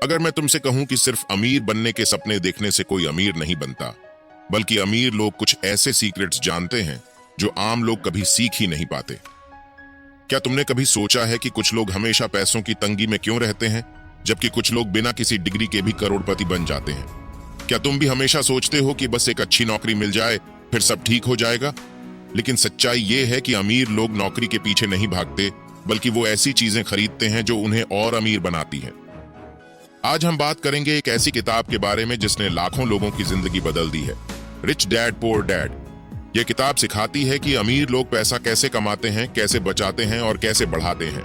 अगर मैं तुमसे कहूं कि सिर्फ अमीर बनने के सपने देखने से कोई अमीर नहीं बनता, बल्कि अमीर लोग कुछ ऐसे सीक्रेट्स जानते हैं जो आम लोग कभी सीख ही नहीं पाते। क्या तुमने कभी सोचा है कि कुछ लोग हमेशा पैसों की तंगी में क्यों रहते हैं, जबकि कुछ लोग बिना किसी डिग्री के भी करोड़पति बन जाते हैं? क्या तुम भी हमेशा सोचते हो कि बस एक अच्छी नौकरी मिल जाए फिर सब ठीक हो जाएगा? लेकिन सच्चाई ये है कि अमीर लोग नौकरी के पीछे नहीं भागते, बल्कि वो ऐसी चीजें खरीदते हैं जो उन्हें और अमीर बनाती हैं। आज हम बात करेंगे एक ऐसी किताब के बारे में जिसने लाखों लोगों की जिंदगी बदल दी है, रिच डैड पुअर डैड। यह किताब सिखाती है कि अमीर लोग पैसा कैसे कमाते हैं, कैसे बचाते हैं और कैसे बढ़ाते हैं।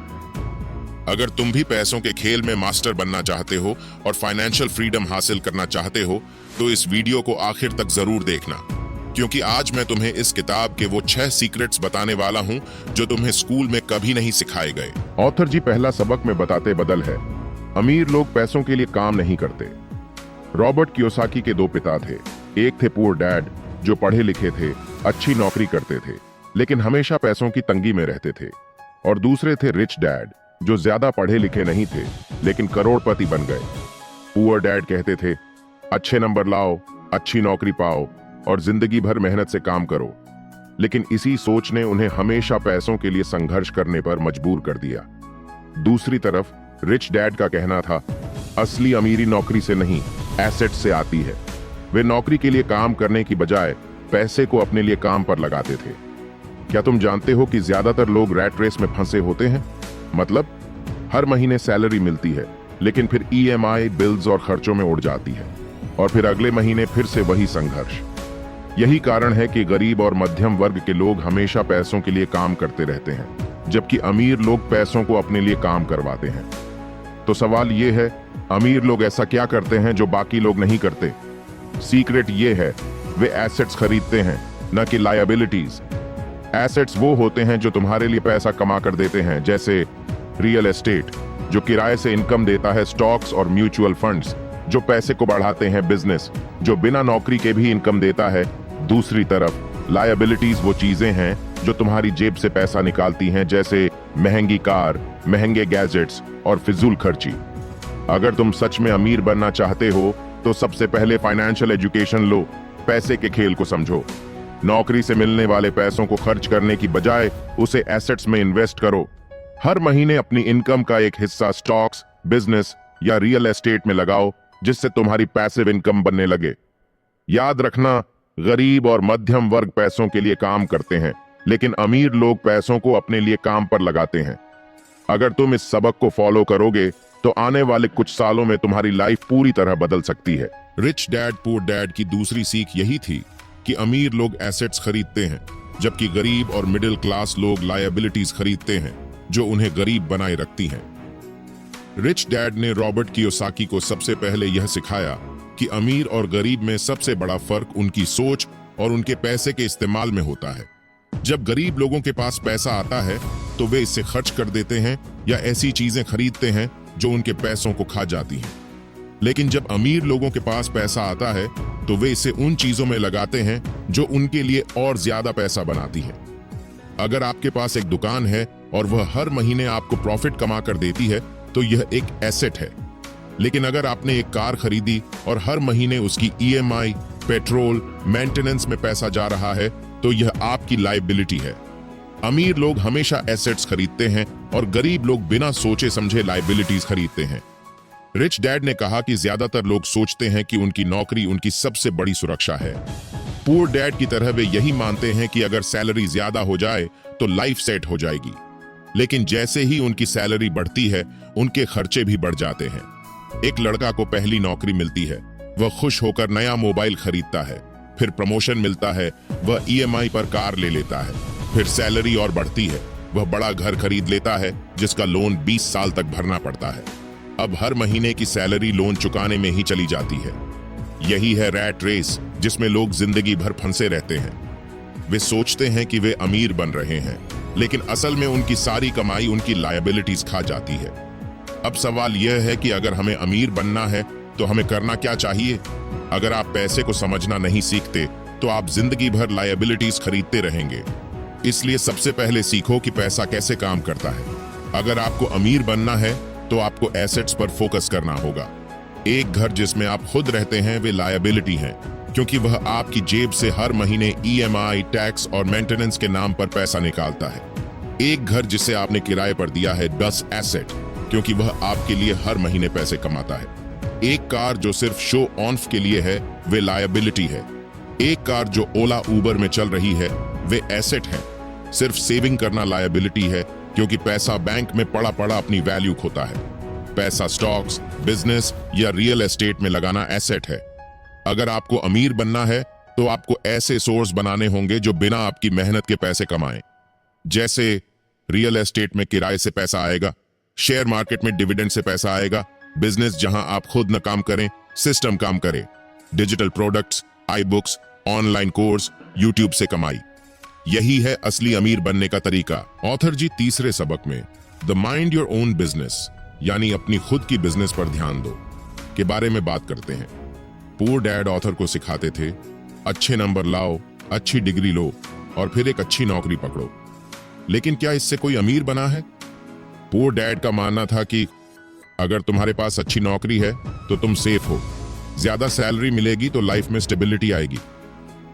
अगर तुम भी पैसों के खेल में मास्टर बनना चाहते हो और फाइनेंशियल फ्रीडम हासिल करना चाहते हो, तो इस वीडियो को आखिर तक जरूर देखना, क्योंकि आज मैं तुम्हें इस किताब के वो 6 सीक्रेट्स बताने वाला हूं जो तुम्हें स्कूल में कभी नहीं सिखाए गए। ऑथर जी पहला सबक में बताते बदल है, अमीर लोग पैसों के लिए काम नहीं करते। रॉबर्ट कियोसाकी के 2 पिता थे। एक थे पुअर डैड जो पढ़े लिखे थे, अच्छी नौकरी करते थे, लेकिन हमेशा पैसों की तंगी में रहते थे। और दूसरे थे रिच डैड जो ज्यादा पढ़े लिखे नहीं थे, लेकिन करोड़पति बन गए। पुअर डैड कहते थे, अच्छे नंबर लाओ, अच्छी नौकरी पाओ और जिंदगी भर मेहनत से काम करो। लेकिन इसी सोच ने उन्हें हमेशा पैसों के लिए संघर्ष करने पर मजबूर कर दिया। दूसरी तरफ रिच डैड का कहना था, असली अमीरी नौकरी से नहीं, एसेट से आती है। वे नौकरी के लिए काम करने की बजाय पैसे को अपने लिए काम पर लगाते थे। क्या तुम जानते हो कि ज्यादातर लोग रैट रेस में फंसे होते हैं? मतलब हर महीने सैलरी मिलती है, लेकिन फिर ईएमआई, बिल्स और खर्चों में उड़ जाती है, और फिर अगले महीने फिर से वही संघर्ष। यही कारण है कि गरीब और मध्यम वर्ग के लोग हमेशा पैसों के लिए काम करते रहते हैं, जबकि अमीर लोग पैसों को अपने लिए काम करवाते हैं। तो सवाल ये है, अमीर लोग ऐसा क्या करते हैं जो बाकी लोग नहीं करते? सीक्रेट ये है, वे एसेट्स खरीदते हैं, न कि लायबिलिटीज। एसेट्स वो होते हैं जो तुम्हारे लिए पैसा कमा कर देते हैं, जैसे रियल एस्टेट जो किराए से इनकम देता है, स्टॉक्स और म्यूचुअल फंड्स जो पैसे को बढ़ाते हैं, बिजनेस जो बिना नौकरी के भी इनकम देता है। दूसरी तरफ लायबिलिटीज वो चीजें हैं जो तुम्हारी जेब से पैसा निकालती हैं, जैसे महंगी कार, महंगे गैजेट्स और फिजूल खर्ची। अगर तुम सच में अमीर बनना चाहते हो तो सबसे पहले फाइनेंशियल एजुकेशन लो, पैसे के खेल को समझो। नौकरी से मिलने वाले पैसों को खर्च करने की बजाय उसे एसेट्स में इन्वेस्ट करो। हर महीने अपनी इनकम का एक हिस्सा स्टॉक्स, बिजनेस या रियल एस्टेट में लगाओ, जिससे तुम्हारी पैसिव इनकम बनने लगे। याद रखना, गरीब और मध्यम वर्ग पैसों के लिए काम करते हैं, लेकिन अमीर लोग पैसों को अपने लिए काम पर लगाते हैं। अगर तुम इस सबक को फॉलो करोगे तो आने वाले कुछ सालों में तुम्हारी लाइफ पूरी तरह बदल सकती है। रिच डैड पुअर डैड की दूसरी सीख यही थी कि अमीर लोग एसेट्स खरीदते हैं, जबकि गरीब और मिडिल क्लास लोग लायबिलिटीज खरीदते हैं जो उन्हें गरीब बनाए रखती हैं। रिच डैड ने रॉबर्ट कियोसाकी को सबसे पहले यह सिखाया कि अमीर और गरीब में सबसे बड़ा फर्क उनकी सोच और उनके पैसे के इस्तेमाल में होता है। जब गरीब लोगों के पास पैसा आता है तो वे इसे खर्च कर देते हैं या ऐसी चीजें खरीदते हैं जो उनके पैसों को खा जाती हैं। लेकिन जब अमीर लोगों के पास पैसा आता है तो वे इसे उन चीजों में लगाते हैं जो उनके लिए और ज्यादा पैसा बनाती हैं। अगर आपके पास एक दुकान है और वह हर महीने आपको प्रॉफिट कमा कर देती है तो यह एक एसेट है। लेकिन अगर आपने एक कार खरीदी और हर महीने उसकी ईएमआई, पेट्रोल, मेंटेनेंस में पैसा जा रहा है तो यह आपकी लायबिलिटी है। अमीर लोग हमेशा एसेट्स खरीदते हैं और गरीब लोग बिना सोचे समझे लायबिलिटीज खरीदते हैं। रिच डैड ने कहा कि ज्यादातर लोग सोचते हैं कि उनकी नौकरी उनकी सबसे बड़ी सुरक्षा है। पुअर डैड की तरह वे यही मानते हैं कि अगर सैलरी ज्यादा हो जाए तो लाइफ सेट हो जाएगी। लेकिन जैसे ही उनकी सैलरी बढ़ती है, उनके खर्चे भी बढ़ जाते हैं। एक लड़का को पहली नौकरी मिलती है, वह खुश होकर नया मोबाइल खरीदता है, फिर प्रमोशन मिलता है, वह ईएमआई पर कार ले लेता है, फिर सैलरी और बढ़ती है, वह बड़ा घर खरीद लेता है जिसका लोन 20 साल तक भरना पड़ता है। अब हर महीने की सैलरी लोन चुकाने में ही चली जाती है। यही है रैट रेस, जिसमें लोग जिंदगी भर फंसे रहते हैं। वे सोचते हैं कि वे अमीर बन रहे हैं, लेकिन असल में उनकी सारी कमाई उनकी लायबिलिटीज खा जाती है। अब सवाल यह है कि अगर हमें अमीर बनना है तो हमें करना क्या चाहिए? अगर आप पैसे को समझना नहीं सीखते तो आप जिंदगी भर लायबिलिटीज खरीदते रहेंगे। इसलिए सबसे पहले सीखो कि पैसा कैसे काम करता है। अगर आपको अमीर बनना है तो आपको एसेट्स पर फोकस करना होगा, एक घर जिसमें आप खुद रहते हैं वे लायबिलिटी हैं, क्योंकि वह आपकी जेब से हर महीने ईएमआई, टैक्स और मेंटेनेंस के नाम पर पैसा निकालता है। एक घर जिसे आपने किराए पर दिया है बस एसेट, क्योंकि वह आपके लिए हर महीने पैसे कमाता है। एक कार जो सिर्फ शो ऑफ के लिए है वे लायबिलिटी है। एक कार जो ओला उबर में चल रही है वे एसेट है। सिर्फ सेविंग करना लायबिलिटी है, क्योंकि पैसा बैंक में पड़ा पड़ा अपनी वैल्यू खोता है। पैसा स्टॉक्स, बिजनेस या रियल एस्टेट में लगाना एसेट है। अगर आपको अमीर बनना है तो आपको ऐसे सोर्स बनाने होंगे जो बिना आपकी मेहनत के पैसे कमाएं। जैसे रियल एस्टेट में किराए से पैसा आएगा, शेयर मार्केट में डिविडेंड से पैसा आएगा, बिजनेस जहां आप खुद न काम करें, सिस्टम काम करे, डिजिटल प्रोडक्ट्स, आई बुक्स, ऑनलाइन कोर्स, यूट्यूब से कमाई। यही है असली अमीर बनने का तरीका। ऑथर जी तीसरे सबक में the mind your own business यानी अपनी खुद की बिजनेस पर ध्यान दो के बारे में बात करते हैं। पुअर डैड ऑथर को सिखाते थे, अच्छे नंबर लाओ, अच्छी डिग्री लो और फिर एक अच्छी नौकरी पकड़ो। लेकिन क्या इससे कोई अमीर बना है? पुअर डैड का मानना था कि अगर तुम्हारे पास अच्छी नौकरी है तो तुम सेफ हो, ज्यादा सैलरी मिलेगी तो लाइफ में स्टेबिलिटी आएगी।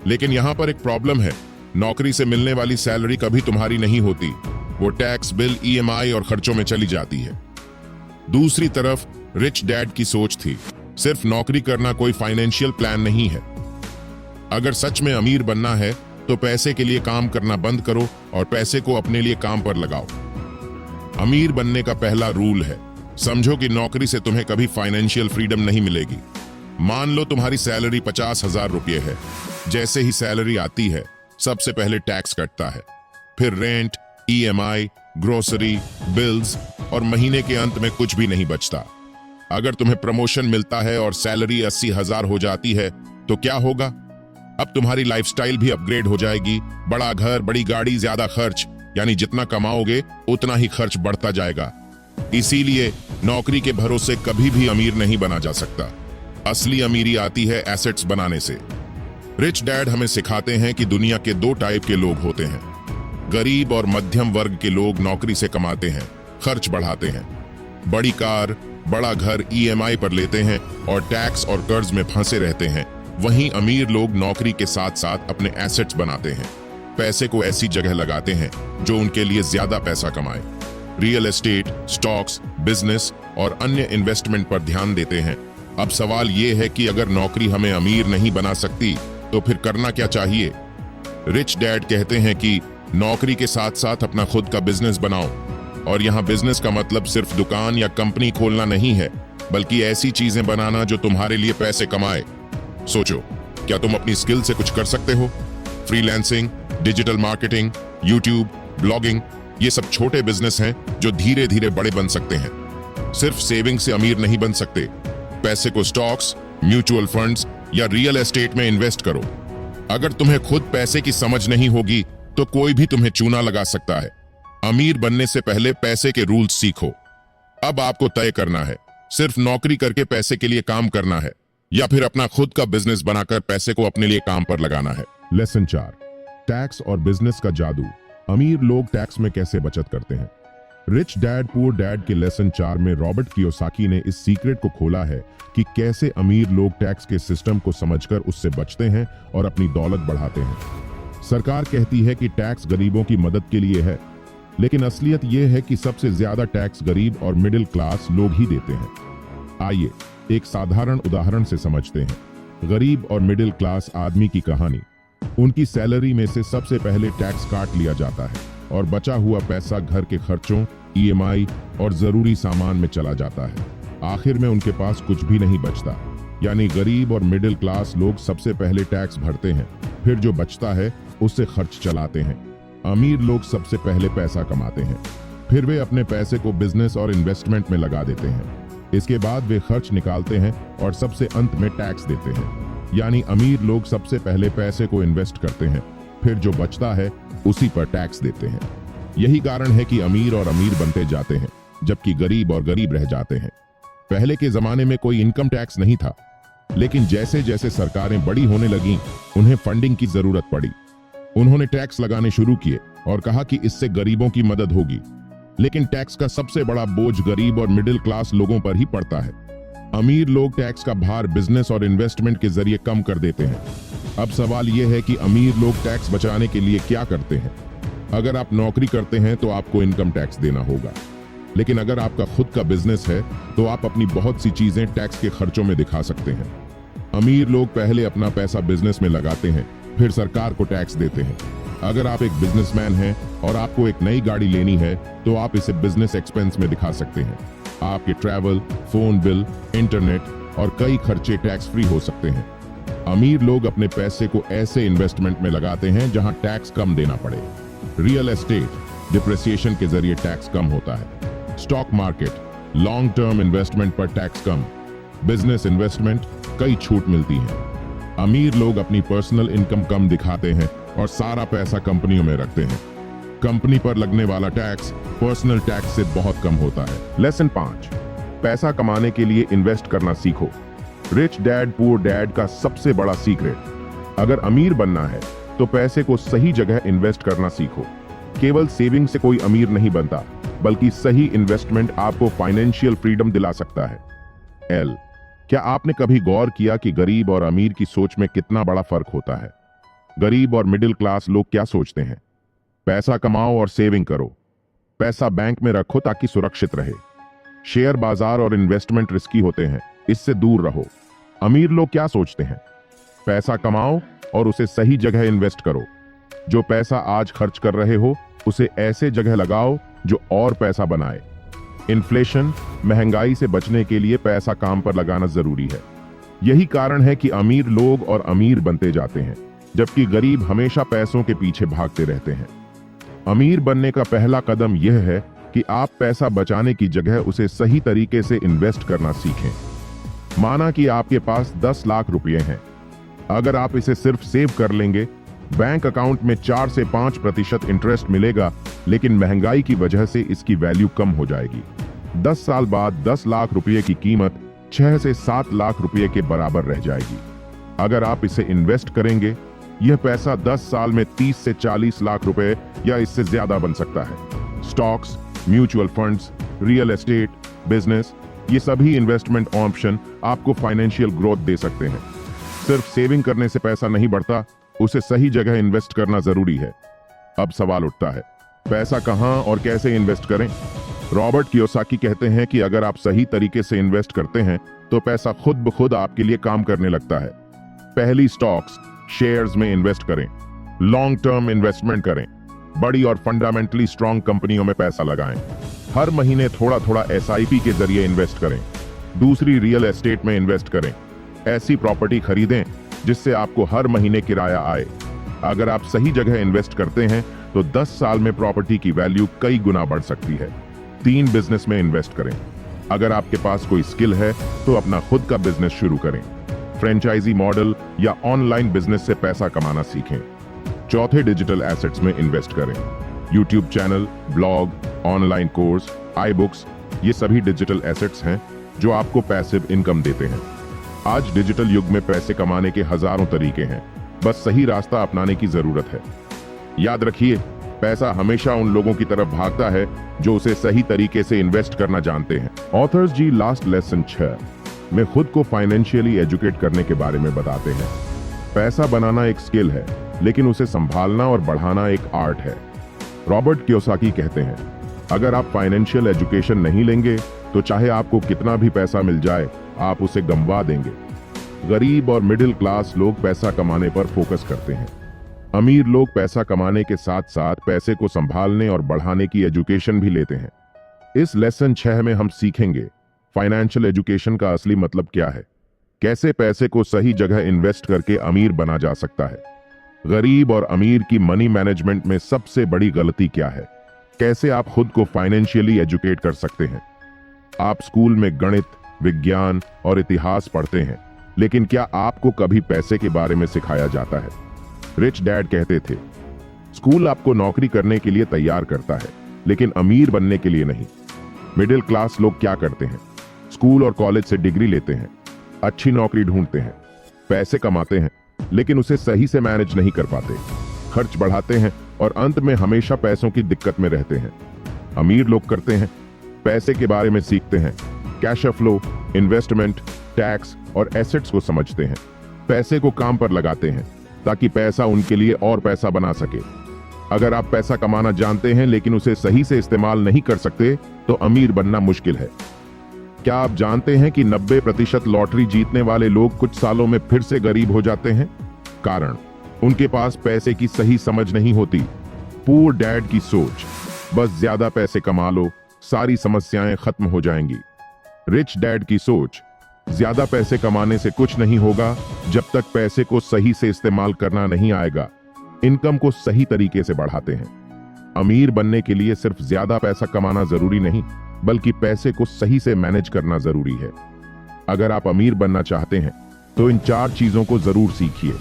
लेकिन यहां पर एक प्रॉब्लम है, नौकरी से मिलने वाली सैलरी कभी तुम्हारी नहीं होती, वो टैक्स, बिल, ईएमआई और खर्चों में चली जाती है। दूसरी तरफ रिच डैड की सोच थी, सिर्फ नौकरी करना कोई फाइनेंशियल प्लान नहीं है। अगर सच में अमीर बनना है तो पैसे के लिए काम करना बंद करो और पैसे को अपने लिए काम पर लगाओ। अमीर बनने का पहला रूल है, समझो कि नौकरी से तुम्हें कभी फाइनेंशियल फ्रीडम नहीं मिलेगी। मान लो तुम्हारी सैलरी 50,000 रुपये है। जैसे ही सैलरी आती है सबसे पहले टैक्स कटता है, फिर रेंट, ईएमआई, ग्रोसरी, बिल्स और महीने के अंत में कुछ भी नहीं बचता। अगर तुम्हें प्रमोशन मिलता है और सैलरी 80,000 हो जाती है तो क्या होगा? अब तुम्हारी लाइफस्टाइल भी अपग्रेड हो जाएगी। बड़ा घर, बड़ी गाड़ी, ज्यादा खर्च, यानी जितना कमाओगे उतना ही खर्च बढ़ता जाएगा। इसीलिए नौकरी के भरोसे कभी भी अमीर नहीं बना जा सकता। असली अमीरी आती है एसेट्स बनाने से। रिच डैड हमें सिखाते हैं कि दुनिया के दो टाइप के लोग होते हैं। गरीब और मध्यम वर्ग के लोग नौकरी से कमाते हैं, खर्च बढ़ाते हैं, बड़ी कार, बड़ा घर ईएमआई पर लेते हैं और टैक्स और कर्ज में फंसे रहते हैं। वहीं अमीर लोग नौकरी के साथ साथ अपने एसेट्स बनाते हैं, पैसे को ऐसी जगह लगाते हैं जो उनके लिए ज्यादा पैसा कमाए। रियल एस्टेट, स्टॉक्स, बिजनेस और अन्य इन्वेस्टमेंट पर ध्यान देते हैं। अब सवाल ये है कि अगर नौकरी हमें अमीर नहीं बना सकती तो फिर करना क्या चाहिए? रिच डैड कहते हैं कि नौकरी के साथ साथ अपना खुद का बिजनेस बनाओ। और यहाँ बिजनेस का मतलब सिर्फ दुकान या कंपनी खोलना नहीं है, बल्कि ऐसी चीजें बनाना जो तुम्हारे लिए पैसे कमाए। सोचो, क्या तुम अपनी स्किल से कुछ कर सकते हो? Freelancing, digital marketing, YouTube, blogging, ये सब छोटे बिजनेस हैं जो धीरे धीरे बड़े बन सकते हैं। सिर्फ सेविंग से अमीर नहीं बन सकते। पैसे को स्टॉक्स, म्यूचुअल फंड्स या रियल एस्टेट में इन्वेस्ट करो। अगर तुम्हें खुद पैसे की समझ नहीं होगी तो कोई भी तुम्हें चूना लगा सकता है। अमीर बनने से पहले पैसे के रूल्स सीखो। अब आपको तय करना है, सिर्फ नौकरी करके पैसे के लिए काम करना है या फिर अपना खुद का बिजनेस बनाकर पैसे को अपने लिए काम पर लगाना है। लेसन 4, टैक्स और बिजनेस का जादू। अमीर लोग टैक्स में कैसे बचत करते हैं? रिच डैड पुअर डैड के लेसन 4 में रॉबर्ट कियोसाकी ने इस सीक्रेट को खोला है कि कैसे अमीर लोग टैक्स के सिस्टम को समझकर उससे बचते हैं और अपनी दौलत बढ़ाते हैं। सरकार कहती है कि टैक्स गरीबों की मदद के लिए है, लेकिन असलियत यह है कि सबसे ज्यादा टैक्स गरीब और मिडिल क्लास लोग ही देते हैं। आइए एक साधारण उदाहरण से समझते हैं। गरीब और मिडिल क्लास आदमी की कहानी। उनकी सैलरी में से सबसे पहले टैक्स काट लिया जाता है और बचा हुआ पैसा घर के खर्चों, ईएमआई और जरूरी सामान में चला जाता है। आखिर में उनके पास कुछ भी नहीं बचता। यानी गरीब और मिडिल क्लास लोग सबसे पहले टैक्स भरते हैं, फिर जो बचता है उससे खर्च चलाते हैं। अमीर लोग सबसे पहले पैसा कमाते हैं, फिर वे अपने पैसे को बिजनेस और इन्वेस्टमेंट में लगा देते हैं। इसके बाद वे खर्च निकालते हैं और सबसे अंत में टैक्स देते हैं। यानी अमीर लोग सबसे पहले पैसे को इन्वेस्ट करते हैं, फिर जो बचता है उसी पर टैक्स देते हैं। यही कारण है कि अमीर और अमीर बनते जाते हैं, जबकि गरीब और गरीब रह जाते हैं। पहले के जमाने में कोई इनकम टैक्स नहीं था, लेकिन जैसे जैसे सरकारें बड़ी होने लगीं, उन्हें फंडिंग की जरूरत पड़ी। उन्होंने टैक्स लगाने शुरू किए और कहा कि इससे गरीबों की मदद होगी। लेकिन टैक्स का सबसे बड़ा बोझ गरीब और मिडिल क्लास लोगों पर ही पड़ता है। अमीर लोग टैक्स का भार बिजनेस और इन्वेस्टमेंट के जरिए कम कर देते हैं। अब सवाल यह है कि अमीर लोग टैक्स बचाने के लिए क्या करते हैं। अगर आप नौकरी करते हैं तो आपको इनकम टैक्स देना होगा, लेकिन अगर आपका खुद का बिजनेस है तो आप अपनी बहुत सी चीजें टैक्स के खर्चों में दिखा सकते हैं। अमीर लोग पहले अपना पैसा बिजनेस में लगाते हैं, फिर सरकार को टैक्स देते हैं। अगर आप एक बिजनेसमैन हैं और आपको एक नई गाड़ी लेनी है तो आप इसे बिजनेस एक्सपेंस में दिखा सकते हैं। आपके ट्रैवल, फोन बिल, इंटरनेट और कई खर्चे टैक्स फ्री हो सकते हैं। अमीर लोग अपने पैसे को ऐसे इन्वेस्टमेंट में लगाते हैं जहां टैक्स कम देना पड़े। रियल एस्टेट डिप्रिसिएशन के जरिए टैक्स कम होता है। Stock market long term investment पर टैक्स कम। बिजनेस इन्वेस्टमेंट कई छूट मिलती है। अमीर लोग अपनी पर्सनल इनकम कम दिखाते हैं और सारा पैसा कंपनियों में रखते हैं। कंपनी पर लगने वाला टैक्स पर्सनल टैक्स से बहुत कम होता है। लेसन 5, पैसा कमाने के लिए इन्वेस्ट करना सीखो। रिच डैड पुअर डैड का सबसे बड़ा सीक्रेट, अगर अमीर बनना है तो पैसे को सही जगह इन्वेस्ट करना सीखो। केवल सेविंग से कोई अमीर नहीं बनता, बल्कि सही इन्वेस्टमेंट आपको फाइनेंशियल फ्रीडम दिला सकता है। एल, क्या आपने कभी गौर किया कि गरीब और अमीर की सोच में कितना बड़ा फर्क होता है? गरीब और मिडिल क्लास लोग क्या सोचते हैं? पैसा कमाओ और सेविंग करो। पैसा बैंक में रखो ताकि सुरक्षित रहे। शेयर बाजार और इन्वेस्टमेंट रिस्की होते हैं, इससे दूर रहो। अमीर लोग क्या सोचते हैं? पैसा कमाओ और उसे सही जगह इन्वेस्ट करो। जो पैसा आज खर्च कर रहे हो उसे ऐसे जगह लगाओ जो और पैसा बनाए। इन्फ्लेशन, महंगाई से बचने के लिए पैसा काम पर लगाना जरूरी है। यही कारण है कि अमीर लोग और अमीर बनते जाते हैं, जबकि गरीब हमेशा पैसों के पीछे भागते रहते हैं। अमीर बनने का पहला कदम यह है कि आप पैसा बचाने की जगह उसे सही तरीके से इन्वेस्ट करना सीखें। माना कि आपके पास 10 लाख रुपए हैं। अगर आप इसे सिर्फ सेव कर लेंगे, बैंक अकाउंट में 4 से 5% इंटरेस्ट मिलेगा, लेकिन महंगाई की वजह से इसकी वैल्यू कम हो जाएगी। 10 साल बाद 10 लाख रुपए की कीमत 6 से 7 लाख रुपए के बराबर रह जाएगी। अगर आप इसे इन्वेस्ट करेंगे, यह पैसा 10 साल में 30 से 40 लाख रुपए या इससे ज्यादा बन सकता है। Stocks, mutual funds, real estate, business, ये सभी इन्वेस्टमेंट ऑप्शन आपको फाइनेंशियल ग्रोथ दे सकते हैं। सिर्फ सेविंग करने से पैसा नहीं बढ़ता, उसे सही जगह इन्वेस्ट करना जरूरी है। अब सवाल उठता है, पैसा कहां और कैसे इन्वेस्ट करें? रॉबर्ट कियोसाकी कहते हैं कि अगर आप सही तरीके से इन्वेस्ट करते हैं तो पैसा खुद ब खुद आपके लिए काम करने लगता है। पहली, स्टॉक्स, शेयर्स में इन्वेस्ट करें। लॉन्ग टर्म इन्वेस्टमेंट करें। बड़ी और फंडामेंटली स्ट्रांग कंपनियों में पैसा लगाएं। हर महीने थोड़ा थोड़ा SIP के जरिए इन्वेस्ट करें। दूसरी, रियल एस्टेट में इन्वेस्ट करें। ऐसी प्रॉपर्टी खरीदें जिससे आपको हर महीने किराया आए। अगर आप सही जगह इन्वेस्ट करते हैं तो 10 साल में प्रॉपर्टी की वैल्यू कई गुना बढ़ सकती है। 3, बिजनेस में इन्वेस्ट करें। अगर आपके पास कोई स्किल है तो अपना खुद का बिजनेस शुरू करें। फ्रेंचाइजी मॉडल या ऑनलाइन बिजनेस से पैसा कमाना सीखें। चौथे, डिजिटल एसेट्स में इन्वेस्ट करें। YouTube channel, blog, online course, iBooks, ये सभी डिजिटल एसेट्स हैं जो आपको पैसिव इनकम देते हैं। आज डिजिटल युग में पैसे कमाने के हजारों तरीके हैं, बस सही रास्ता अपनाने की जरूरत है। याद रखिए, पैसा हमेशा उन लोगों की तरफ भागता है जो उसे सही तरीके से इन्वेस्ट करना जानते हैं। ऑथर्स जी लास्ट लेसन 6 में खुद को फाइनेंशियली एजुकेट करने के बारे में बताते हैं। पैसा बनाना एक स्किल है, लेकिन उसे संभालना और बढ़ाना एक आर्ट है। रॉबर्ट कियोसाकी कहते हैं, अगर आप फाइनेंशियल एजुकेशन नहीं लेंगे तो चाहे आपको कितना भी पैसा मिल जाए, आप उसे गंवा देंगे। गरीब और मिडिल क्लास लोग पैसा कमाने पर फोकस करते हैं। अमीर लोग पैसा कमाने के साथ साथ पैसे को संभालने और बढ़ाने की एजुकेशन भी लेते हैं। इस लेसन 6 में हम सीखेंगे फाइनेंशियल एजुकेशन का असली मतलब क्या है, कैसे पैसे को सही जगह इन्वेस्ट करके अमीर बना जा सकता है, गरीब और अमीर की मनी मैनेजमेंट में सबसे बड़ी गलती क्या है, कैसे आप खुद को फाइनेंशियली एजुकेट कर सकते हैं। आप स्कूल में गणित, विज्ञान और इतिहास पढ़ते हैं, लेकिन क्या आपको कभी पैसे के बारे में सिखाया जाता है? रिच डैड कहते थे, स्कूल आपको नौकरी करने के लिए तैयार करता है, लेकिन अमीर बनने के लिए नहीं। मिडिल क्लास लोग क्या करते हैं? स्कूल और कॉलेज से डिग्री लेते हैं, अच्छी नौकरी ढूंढते हैं, पैसे कमाते हैं, लेकिन उसे सही से मैनेज नहीं कर पाते, खर्च बढ़ाते हैं और अंत में हमेशा पैसों की दिक्कत में रहते हैं। अमीर लोग करते हैं, पैसे के बारे में सीखते हैं, कैश फ्लो, इन्वेस्टमेंट, टैक्स और एसेट्स को समझते हैं। पैसे को काम पर लगाते हैं ताकि पैसा उनके लिए और पैसा बना सके। अगर आप पैसा कमाना जानते हैं लेकिन उसे सही से इस्तेमाल नहीं कर सकते तो अमीर बनना मुश्किल है। क्या आप जानते हैं कि 90% लॉटरी जीतने वाले लोग कुछ सालों में फिर से गरीब हो जाते हैं? कारण उनके पास पैसे की सही समझ नहीं होती। पुअर डैड की सोच, बस ज्यादा पैसे कमा लो, सारी समस्याएं खत्म हो जाएंगी। रिच डैड की सोच, ज्यादा पैसे कमाने से कुछ नहीं होगा जब तक पैसे को सही से इस्तेमाल करना नहीं आएगा। इनकम को सही तरीके से बढ़ाते हैं। अमीर बनने के लिए सिर्फ ज्यादा पैसा कमाना जरूरी नहीं, बल्कि पैसे को सही से मैनेज करना जरूरी है। अगर आप अमीर बनना चाहते हैं तो इन 4 चीजों को जरूर सीखिए।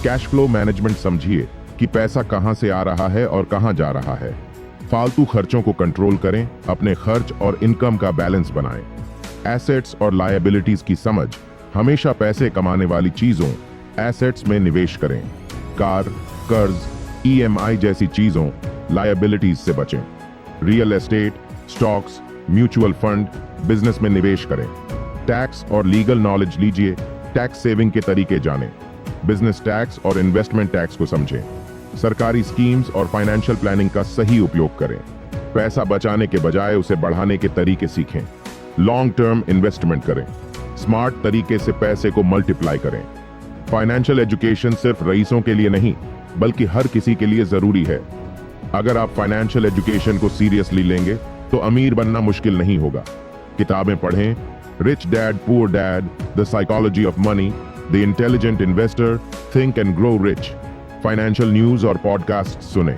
कैश फ्लो मैनेजमेंट समझिए कि पैसा कहां से आ रहा है और कहां जा रहा है। फालतू खर्चों को कंट्रोल करें, अपने खर्च और इनकम का बैलेंस बनाएं। एसेट्स और लायबिलिटीज की समझ, हमेशा पैसे कमाने वाली चीजों, एसेट्स में निवेश करें। कार, कर्ज, EMI जैसी चीजों, लायबिलिटीज से बचें। Real estate, stocks, mutual fund, business में निवेश करें। टैक्स और लीगल नॉलेज लीजिए, टैक्स सेविंग के तरीके जानें। बिजनेस टैक्स और इन्वेस्टमेंट टैक्स को समझें। सरकारी स्कीम्स और फाइनेंशियल प्लानिंग का सही उपयोग करें। पैसा बचाने के बजाय उसे बढ़ाने के तरीके सीखें। लॉन्ग टर्म इन्वेस्टमेंट करें। स्मार्ट तरीके से पैसे को मल्टीप्लाई करें। फाइनेंशियल एजुकेशन सिर्फ रईसों के लिए नहीं, बल्कि हर किसी के लिए जरूरी है। अगर आप फाइनेंशियल एजुकेशन को सीरियसली लेंगे तो अमीर बनना मुश्किल नहीं होगा। किताबें पढ़ें, rich dad poor dad, the psychology of money, the intelligent investor, think and grow rich. Financial news और पॉडकास्ट सुनें।